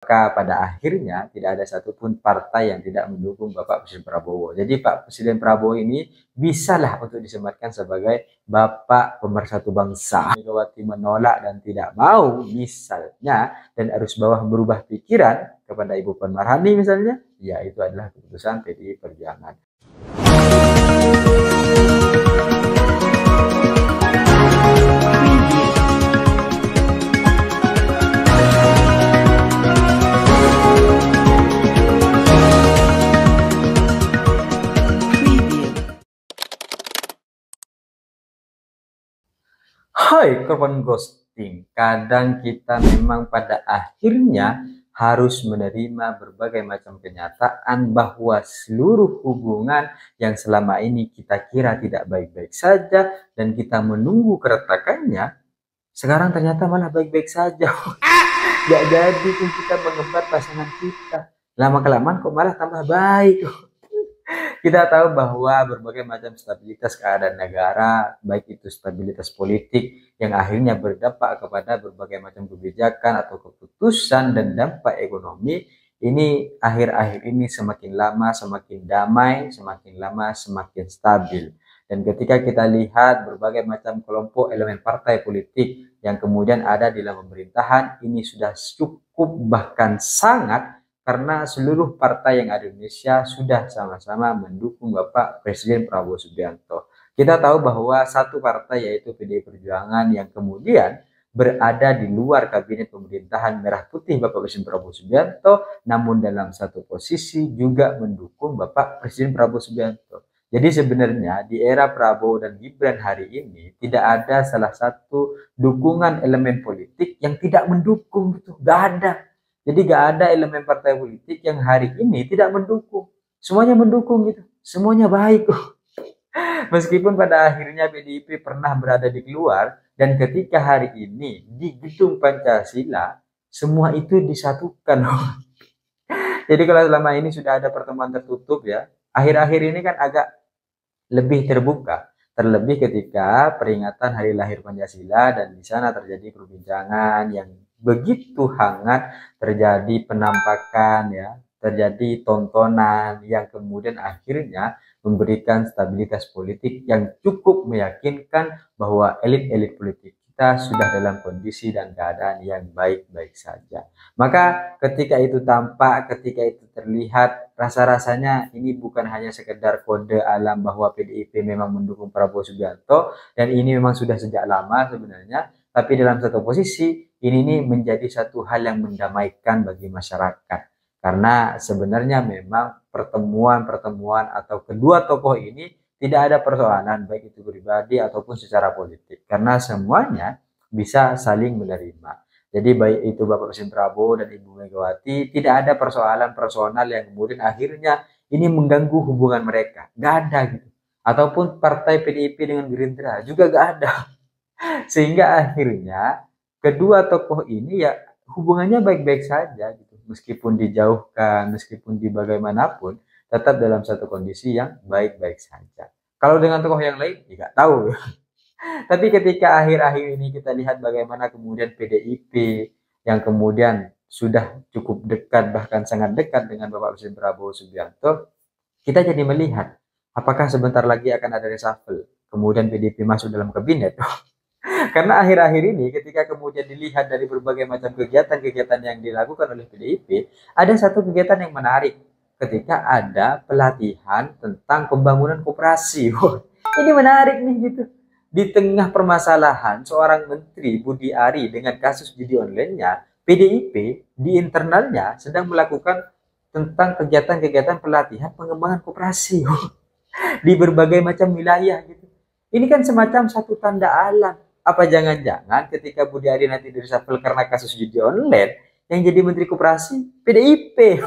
Maka pada akhirnya tidak ada satupun partai yang tidak mendukung Bapak Presiden Prabowo. Jadi Pak Presiden Prabowo ini bisalah untuk disematkan sebagai Bapak pemersatu bangsa. Megawati menolak dan tidak mau misalnya, dan harus bawah berubah pikiran kepada Ibu Puan Maharani misalnya, ya itu adalah keputusan PDI Perjuangan. Hai korban ghosting, kadang kita memang pada akhirnya harus menerima berbagai macam kenyataan bahwa seluruh hubungan yang selama ini kita kira tidak baik-baik saja dan kita menunggu keretakannya, sekarang ternyata malah baik-baik saja. Gak jadi tuh kita mengembat pasangan kita, lama-kelamaan kok malah tambah baik. Kita tahu bahwa berbagai macam stabilitas keadaan negara, baik itu stabilitas politik yang akhirnya berdampak kepada berbagai macam kebijakan atau keputusan dan dampak ekonomi, ini akhir-akhir ini semakin lama semakin damai, semakin lama semakin stabil. Dan ketika kita lihat berbagai macam kelompok elemen partai politik yang kemudian ada di dalam pemerintahan, ini sudah cukup bahkan sangat, karena seluruh partai yang ada di Indonesia sudah sama-sama mendukung Bapak Presiden Prabowo Subianto. Kita tahu bahwa satu partai yaitu PDI Perjuangan yang kemudian berada di luar kabinet pemerintahan merah putih Bapak Presiden Prabowo Subianto, namun dalam satu posisi juga mendukung Bapak Presiden Prabowo Subianto. Jadi sebenarnya di era Prabowo dan Gibran hari ini tidak ada salah satu dukungan elemen politik yang tidak mendukung, gitu. Gak ada. Jadi gak ada elemen partai politik yang hari ini tidak mendukung. Semuanya mendukung gitu. Semuanya baik. Meskipun pada akhirnya PDIP pernah berada di luar, dan ketika hari ini di gedung Pancasila, semua itu disatukan. Jadi kalau selama ini sudah ada pertemuan tertutup ya, akhir-akhir ini kan agak lebih terbuka. Terlebih ketika peringatan hari lahir Pancasila dan di sana terjadi perbincangan yang begitu hangat, terjadi penampakan ya, terjadi tontonan yang kemudian akhirnya memberikan stabilitas politik yang cukup meyakinkan bahwa elit-elit politik kita sudah dalam kondisi dan keadaan yang baik-baik saja. Maka ketika itu tampak, ketika itu terlihat, rasa-rasanya ini bukan hanya sekedar kode alam bahwa PDIP memang mendukung Prabowo Subianto, dan ini memang sudah sejak lama sebenarnya, tapi dalam satu posisi ini menjadi satu hal yang mendamaikan bagi masyarakat. Karena sebenarnya memang pertemuan-pertemuan atau kedua tokoh ini tidak ada persoalan baik itu pribadi ataupun secara politik. Karena semuanya bisa saling menerima. Jadi baik itu Bapak Presiden Prabowo dan Ibu Megawati, tidak ada persoalan personal yang kemudian akhirnya ini mengganggu hubungan mereka. Gak ada gitu. Ataupun partai PDIP dengan Gerindra juga gak ada. Sehingga akhirnya kedua tokoh ini ya hubungannya baik-baik saja gitu. Meskipun dijauhkan, meskipun di bagaimanapun, tetap dalam satu kondisi yang baik-baik saja. Kalau dengan tokoh yang lain, ya nggak tahu. Tapi ketika akhir-akhir ini kita lihat bagaimana kemudian PDIP yang kemudian sudah cukup dekat, bahkan sangat dekat dengan Bapak Presiden Prabowo Subianto, kita jadi melihat apakah sebentar lagi akan ada reshuffle, kemudian PDIP masuk dalam kabinet. Karena akhir-akhir ini ketika kemudian dilihat dari berbagai macam kegiatan-kegiatan yang dilakukan oleh PDIP, ada satu kegiatan yang menarik ketika ada pelatihan tentang pembangunan koperasi. Ini menarik nih gitu. Di tengah permasalahan seorang menteri Budi Ari dengan kasus judi online-nya, PDIP di internalnya sedang melakukan tentang kegiatan-kegiatan pelatihan pengembangan koperasi di berbagai macam wilayah gitu. Ini kan semacam satu tanda alam. Apa jangan-jangan ketika Budi Ari nanti direshuffle karena kasus judi online, yang jadi Menteri Koperasi PDIP?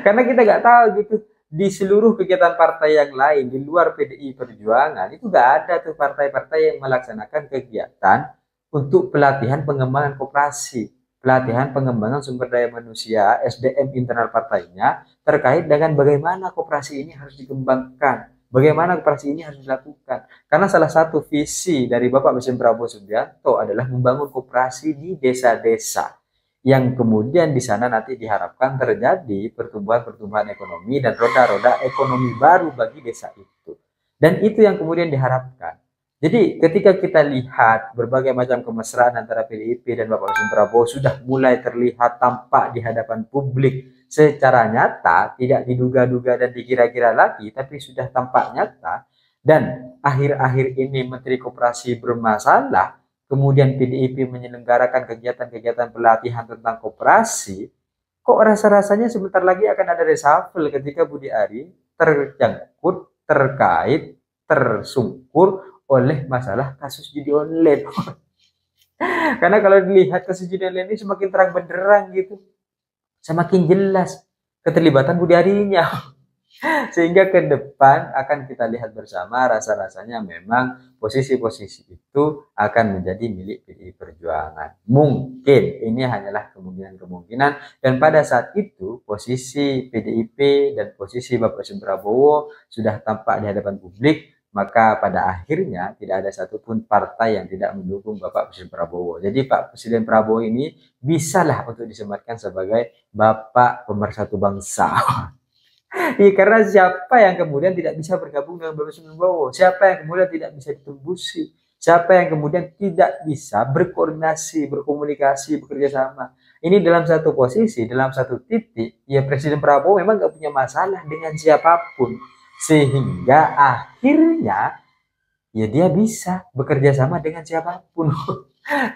Karena kita nggak tahu gitu, di seluruh kegiatan partai yang lain di luar PDI Perjuangan itu nggak ada tuh partai-partai yang melaksanakan kegiatan untuk pelatihan pengembangan koperasi, pelatihan pengembangan sumber daya manusia, SDM internal partainya, terkait dengan bagaimana koperasi ini harus dikembangkan, bagaimana koperasi ini harus dilakukan. Karena salah satu visi dari Bapak Presiden Prabowo Subianto adalah membangun koperasi di desa-desa, yang kemudian di sana nanti diharapkan terjadi pertumbuhan-pertumbuhan ekonomi dan roda-roda ekonomi baru bagi desa itu. Dan itu yang kemudian diharapkan. Jadi ketika kita lihat berbagai macam kemesraan antara PDIP dan Bapak Presiden Prabowo sudah mulai terlihat tampak di hadapan publik secara nyata, tidak diduga-duga dan dikira-kira lagi, tapi sudah tampak nyata. Dan akhir-akhir ini Menteri Koperasi bermasalah, kemudian PDIP menyelenggarakan kegiatan-kegiatan pelatihan tentang koperasi, kok rasa-rasanya sebentar lagi akan ada reshuffle ketika Budi Ari terjangkut, terkait, tersungkur oleh masalah kasus judi online. Karena kalau dilihat kasus judi online ini semakin terang benderang gitu, semakin jelas keterlibatan Budi Arinya. Sehingga ke depan akan kita lihat bersama, rasa-rasanya memang posisi-posisi itu akan menjadi milik PDI Perjuangan. Mungkin ini hanyalah kemungkinan-kemungkinan, dan pada saat itu posisi PDIP dan posisi Bapak Presiden Prabowo sudah tampak di hadapan publik, maka pada akhirnya tidak ada satupun partai yang tidak mendukung Bapak Presiden Prabowo. Jadi Pak Presiden Prabowo ini bisalah untuk disematkan sebagai Bapak Pemersatu Bangsa. Iya, karena siapa yang kemudian tidak bisa bergabung dengan Bapak Presiden Prabowo? Siapa yang kemudian tidak bisa ditembusi? Siapa yang kemudian tidak bisa berkoordinasi, berkomunikasi, bekerja sama? Ini dalam satu posisi, dalam satu titik, ya Presiden Prabowo memang gak punya masalah dengan siapapun. Sehingga akhirnya, ya dia bisa bekerja sama dengan siapapun.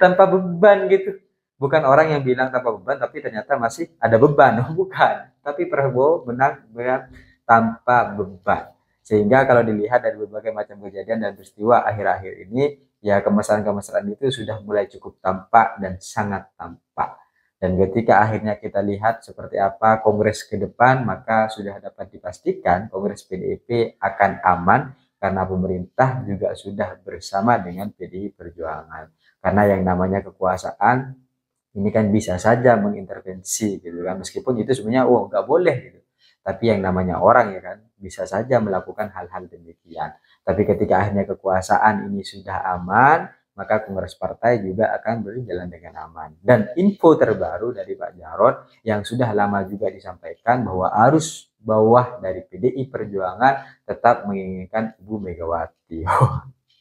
Tanpa beban gitu. Bukan orang yang bilang tanpa beban, tapi ternyata masih ada beban. Bukan. Tapi Prabowo menang tanpa beban. Sehingga kalau dilihat dari berbagai macam kejadian dan peristiwa akhir-akhir ini, ya kemesraan-kemesraan itu sudah mulai cukup tampak dan sangat tampak. Dan ketika akhirnya kita lihat seperti apa kongres ke depan, maka sudah dapat dipastikan kongres PDIP akan aman, karena pemerintah juga sudah bersama dengan PDI Perjuangan. Karena yang namanya kekuasaan ini kan bisa saja mengintervensi gitu kan, meskipun itu sebenarnya nggak boleh gitu, tapi yang namanya orang ya kan bisa saja melakukan hal-hal demikian. Tapi ketika akhirnya kekuasaan ini sudah aman, maka kongres partai juga akan berjalan dengan aman. Dan info terbaru dari Pak Jarod yang sudah lama juga disampaikan bahwa arus bawah dari PDI Perjuangan tetap menginginkan Ibu Megawati.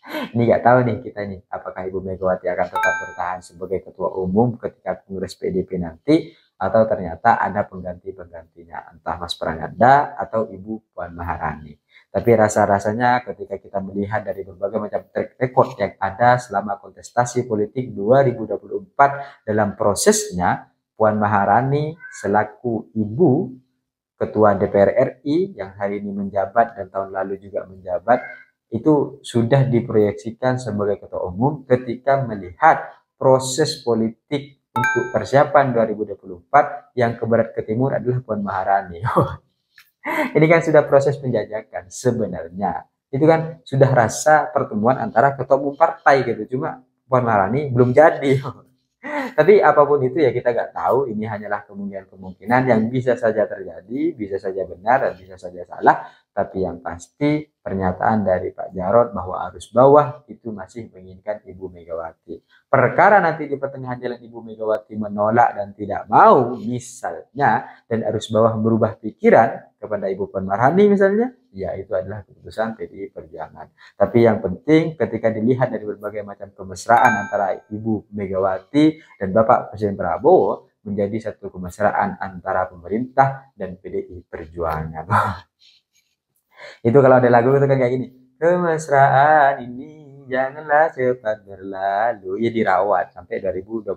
Ini nggak tahu nih kita nih, apakah Ibu Megawati akan tetap bertahan sebagai ketua umum ketika kongres PDIP nanti, atau ternyata ada penggantinya, entah Mas Prananda atau Ibu Puan Maharani. Tapi rasa-rasanya ketika kita melihat dari berbagai macam track record yang ada selama kontestasi politik 2024 dalam prosesnya, Puan Maharani selaku Ibu Ketua DPR RI yang hari ini menjabat dan tahun lalu juga menjabat, itu sudah diproyeksikan sebagai ketua umum ketika melihat proses politik untuk persiapan 2024 yang ke barat ke timur adalah Puan Maharani. Ini kan sudah proses penjajakan sebenarnya. Itu kan sudah rasa pertemuan antara ketua umum partai gitu. Cuma Puan Maharani belum jadi. Tapi apapun itu ya kita nggak tahu, ini hanyalah kemungkinan-kemungkinan yang bisa saja terjadi, bisa saja benar dan bisa saja salah. Tapi yang pasti pernyataan dari Pak Jarod bahwa arus bawah itu masih menginginkan Ibu Megawati. Perkara nanti di pertengahan jalan Ibu Megawati menolak dan tidak mau misalnya, dan arus bawah berubah pikiran kepada Ibu Puan Maharani misalnya, ya itu adalah keputusan PDI Perjuangan. Tapi yang penting ketika dilihat dari berbagai macam kemesraan antara Ibu Megawati dan Bapak Presiden Prabowo, menjadi satu kemesraan antara pemerintah dan PDI Perjuangan. Itu kalau ada lagu itu kan kayak gini, kemesraan ini janganlah cepat berlalu, ya dirawat sampai 2029.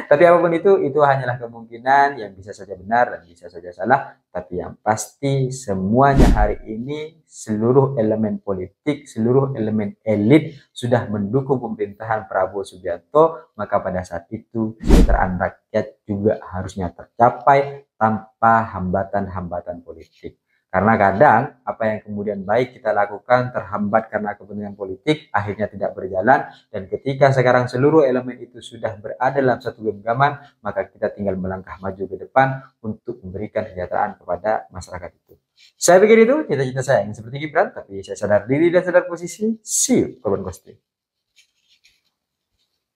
Tapi apapun itu hanyalah kemungkinan yang bisa saja benar dan bisa saja salah. Tapi yang pasti semuanya hari ini seluruh elemen politik, seluruh elemen elit sudah mendukung pemerintahan Prabowo Subianto. Maka pada saat itu kesejahteraan rakyat juga harusnya tercapai tanpa hambatan-hambatan politik. Karena kadang apa yang kemudian baik kita lakukan terhambat karena kepentingan politik, akhirnya tidak berjalan. Dan ketika sekarang seluruh elemen itu sudah berada dalam satu genggaman, maka kita tinggal melangkah maju ke depan untuk memberikan kesejahteraan kepada masyarakat itu. Saya pikir itu cita-cita saya yang seperti Gibran, tapi saya sadar diri dan sadar posisi. See you, kawan Kosti.